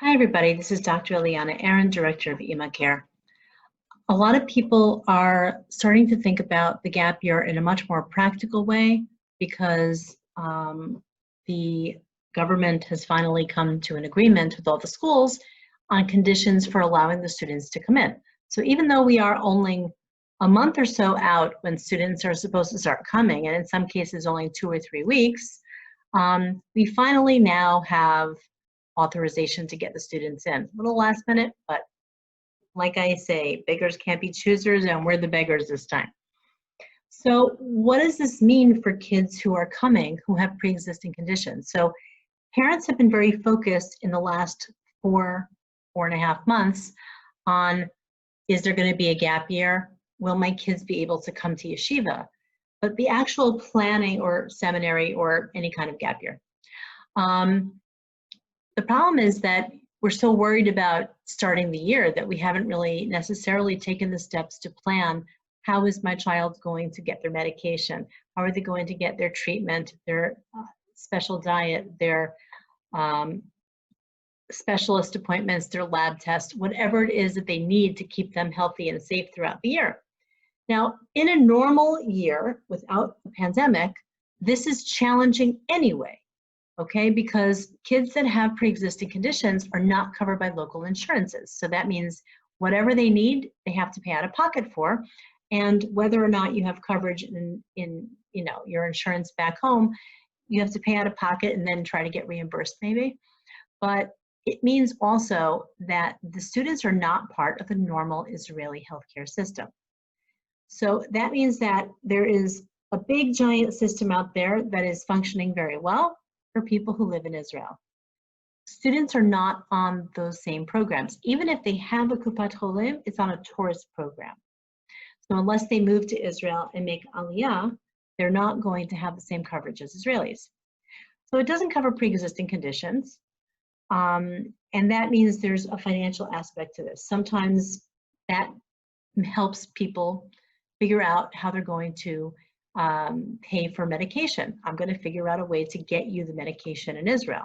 Hi, everybody. This is Dr. Eliana Aaron, Director of EMA Care. A lot of people are starting to think about the gap year in a much more practical way because the government has finally come to an agreement with all the schools on conditions for allowing the students to come in. So even though we are only a month or so out when students are supposed to start coming, and in some cases only 2 or 3 weeks, we finally now have authorization to get the students in. A little last minute, but like I say, beggars can't be choosers, and we're the beggars this time. So what does this mean for kids who are coming who have pre-existing conditions? So parents have been very focused in the last 4.5 months on, is there going to be a gap year? Will my kids be able to come to yeshiva? But the actual planning or seminary or any kind of gap year. The problem is that we're so worried about starting the year that we haven't really necessarily taken the steps to plan, how is my child going to get their medication? How are they going to get their treatment, their special diet, their specialist appointments, their lab tests, whatever it is that they need to keep them healthy and safe throughout the year. Now, in a normal year without the pandemic, this is challenging anyway. Okay, because kids that have pre-existing conditions are not covered by local insurances. So that means whatever they need, they have to pay out of pocket for. And whether or not you have coverage in your insurance back home, you have to pay out of pocket and then try to get reimbursed maybe. But it means also that the students are not part of the normal Israeli healthcare system. So that means that there is a big giant system out there that is functioning very well for people who live in Israel. Students are not on those same programs. Even if they have a Kupat Cholim, it's on a tourist program. So unless they move to Israel and make Aliyah, they're not going to have the same coverage as Israelis. So it doesn't cover pre-existing conditions. And that means there's a financial aspect to this. Sometimes that helps people figure out how they're going to pay for medication. I'm going to figure out a way to get you the medication in Israel.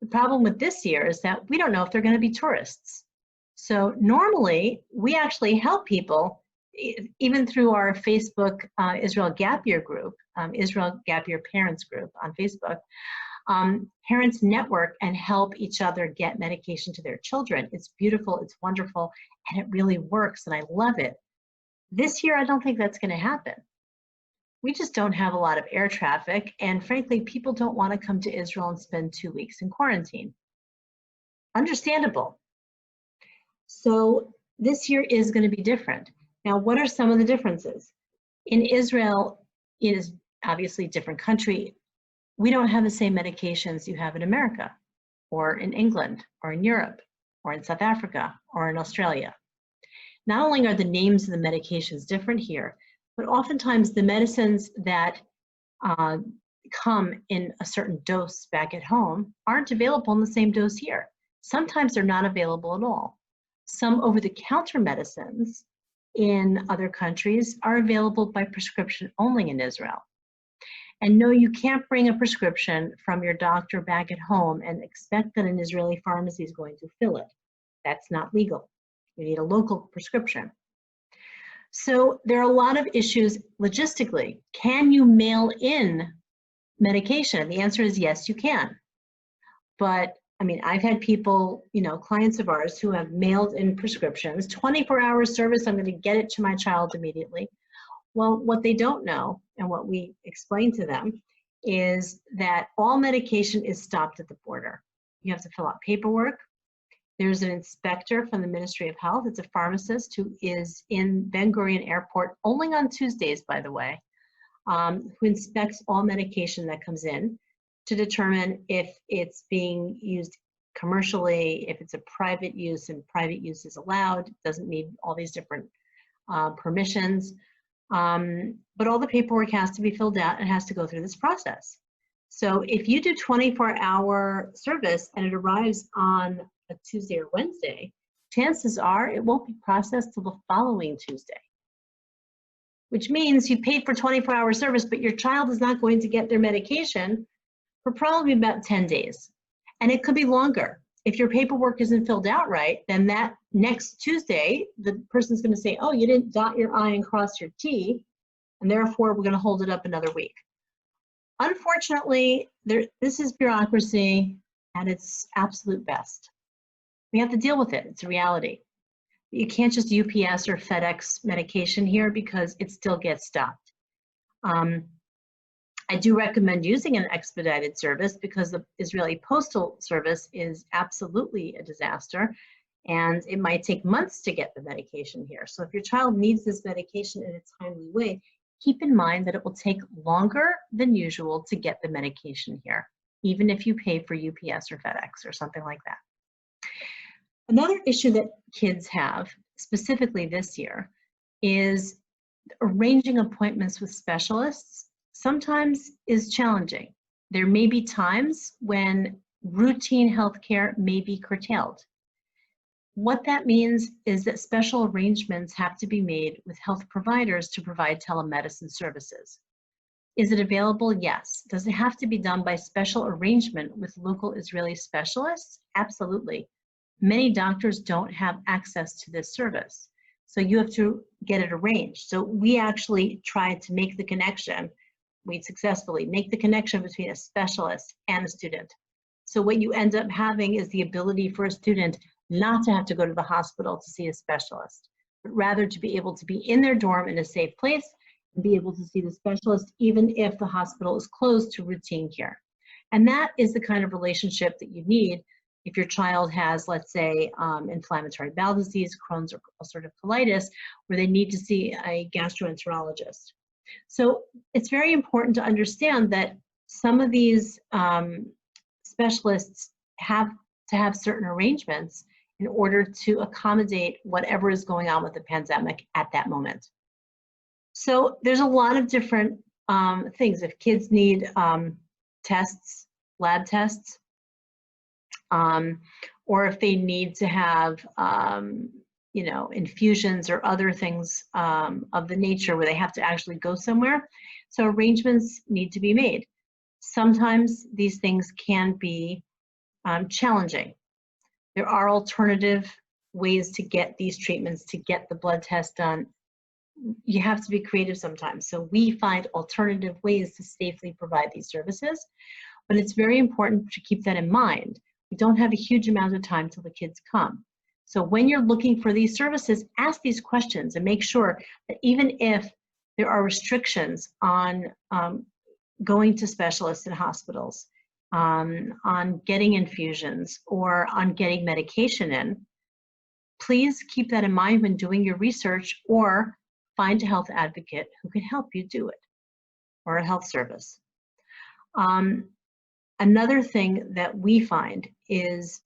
The problem with this year is that we don't know if they're going to be tourists. So normally we actually help people, even through our Facebook Israel Gap Year group, Israel Gap Year Parents group on Facebook. Parents network and help each other get medication to their children. It's beautiful, it's wonderful, and it really works, and I love it. This year, I don't think that's going to happen. We just don't have a lot of air traffic, and frankly, people don't want to come to Israel and spend 2 weeks in quarantine. Understandable. So this year is going to be different. Now, what are some of the differences? In Israel, it is obviously a different country. We don't have the same medications you have in America, or in England, or in Europe, or in South Africa, or in Australia. Not only are the names of the medications different here, but oftentimes the medicines that come in a certain dose back at home aren't available in the same dose here. Sometimes they're not available at all. Some over-the-counter medicines in other countries are available by prescription only in Israel. And no, you can't bring a prescription from your doctor back at home and expect that an Israeli pharmacy is going to fill it. That's not legal. You need a local prescription. So there are a lot of issues logistically. Can you mail in medication? The answer is yes, you can. But I mean, I've had people, clients of ours who have mailed in prescriptions, 24-hour service, I'm going to get it to my child immediately. Well, what they don't know, and what we explain to them, is that all medication is stopped at the border. You have to fill out paperwork. There's an inspector from the Ministry of Health. It's a pharmacist who is in Ben Gurion Airport only on Tuesdays, by the way, who inspects all medication that comes in to determine if it's being used commercially, if it's a private use, and private use is allowed, doesn't need all these different permissions. But all the paperwork has to be filled out and has to go through this process. So if you do 24-hour service and it arrives on a Tuesday or Wednesday, chances are it won't be processed till the following Tuesday, which means you paid for 24-hour service, but your child is not going to get their medication for probably about 10 days. And it could be longer. if your paperwork isn't filled out right, then that next Tuesday, the person's going to say, oh, you didn't dot your I and cross your T, and therefore we're going to hold it up another week. Unfortunately, this is bureaucracy at its absolute best. We have to deal with it. It's a reality. You can't just UPS or FedEx medication here because it still gets stopped. I do recommend using an expedited service because the Israeli Postal Service is absolutely a disaster, and it might take months to get the medication here. So if your child needs this medication in a timely way, keep in mind that it will take longer than usual to get the medication here, even if you pay for UPS or FedEx or something like that. Another issue that kids have, specifically this year, is arranging appointments with specialists sometimes is challenging. There may be times when routine healthcare may be curtailed. What that means is that special arrangements have to be made with health providers to provide telemedicine services. Is it available? Yes. Does it have to be done by special arrangement with local Israeli specialists? Absolutely. Many doctors don't have access to this service, so you have to get it arranged. So we actually tried to make the connection. We successfully make the connection between a specialist and a student. So what you end up having is the ability for a student not to have to go to the hospital to see a specialist, but rather to be able to be in their dorm in a safe place and be able to see the specialist even if the hospital is closed to routine care. And that is the kind of relationship that you need if your child has, let's say, inflammatory bowel disease, Crohn's or ulcerative colitis, where they need to see a gastroenterologist. So it's very important to understand that some of these specialists have to have certain arrangements in order to accommodate whatever is going on with the pandemic at that moment. So there's a lot of different things. If kids need tests, lab tests, or if they need to have infusions or other things of the nature where they have to actually go somewhere. So arrangements need to be made. Sometimes these things can be challenging. There are alternative ways to get these treatments, to get the blood test done. You have to be creative sometimes. So we find alternative ways to safely provide these services, but it's very important to keep that in mind. We don't have a huge amount of time till the kids come. So when you're looking for these services, ask these questions and make sure that even if there are restrictions on going to specialists in hospitals, on getting infusions, or on getting medication in, please keep that in mind when doing your research, or find a health advocate who can help you do it, or a health service. Another thing that we find is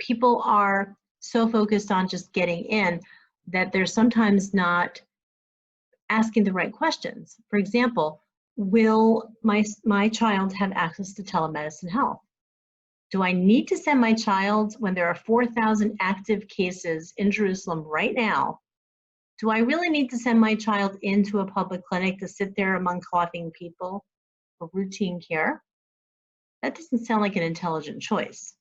people are so focused on just getting in that they're sometimes not asking the right questions. For example, will my child have access to telemedicine health? Do I need to send my child when there are 4,000 active cases in Jerusalem right now? Do I really need to send my child into a public clinic to sit there among coughing people for routine care? That doesn't sound like an intelligent choice.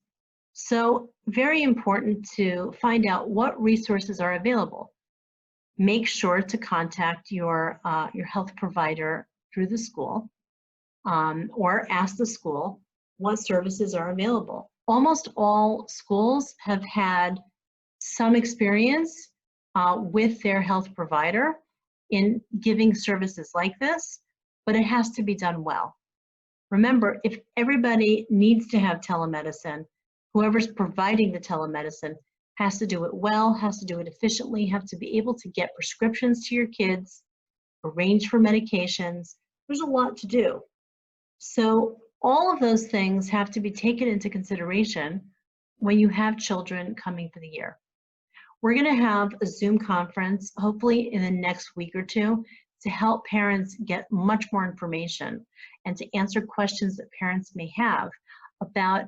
So very important to find out what resources are available. Make sure to contact your health provider through the school, or ask the school what services are available. Almost all schools have had some experience with their health provider in giving services like this, but it has to be done well. Remember, if everybody needs to have telemedicine, whoever's providing the telemedicine has to do it well, has to do it efficiently, have to be able to get prescriptions to your kids, arrange for medications. There's a lot to do. So all of those things have to be taken into consideration when you have children coming for the year. We're going to have a Zoom conference, hopefully in the next week or two, to help parents get much more information and to answer questions that parents may have about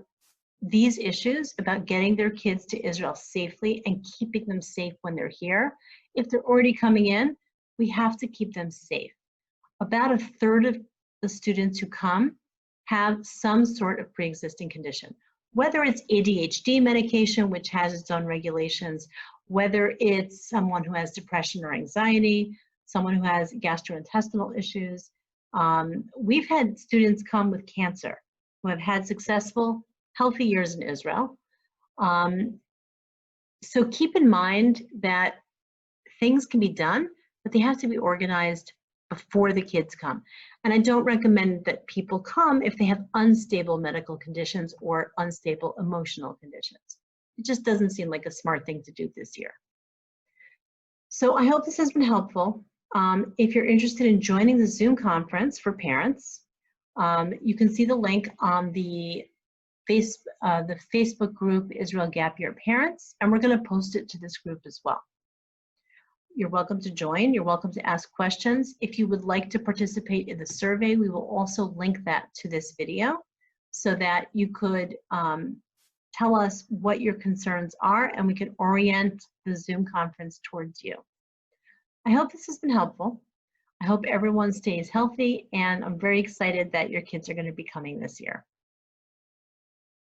these issues, about getting their kids to Israel safely and keeping them safe when they're here. If they're already coming in, we have to keep them safe. About a third of the students who come have some sort of pre-existing condition. whether it's ADHD medication, which has its own regulations, whether it's someone who has depression or anxiety, someone who has gastrointestinal issues. We've had students come with cancer who have had successful, healthy years in Israel. So keep in mind that things can be done, but they have to be organized before the kids come. And I don't recommend that people come if they have unstable medical conditions or unstable emotional conditions. It just doesn't seem like a smart thing to do this year. So I hope this has been helpful. If you're interested in joining the Zoom conference for parents, you can see the link on the Facebook group Israel Gap Year Parents, and we're going to post it to this group as well. You're welcome to join. You're welcome to ask questions. If you would like to participate in the survey, we will also link that to this video so that you could tell us what your concerns are and we can orient the Zoom conference towards you. I hope this has been helpful. I hope everyone stays healthy, and I'm very excited that your kids are going to be coming this year.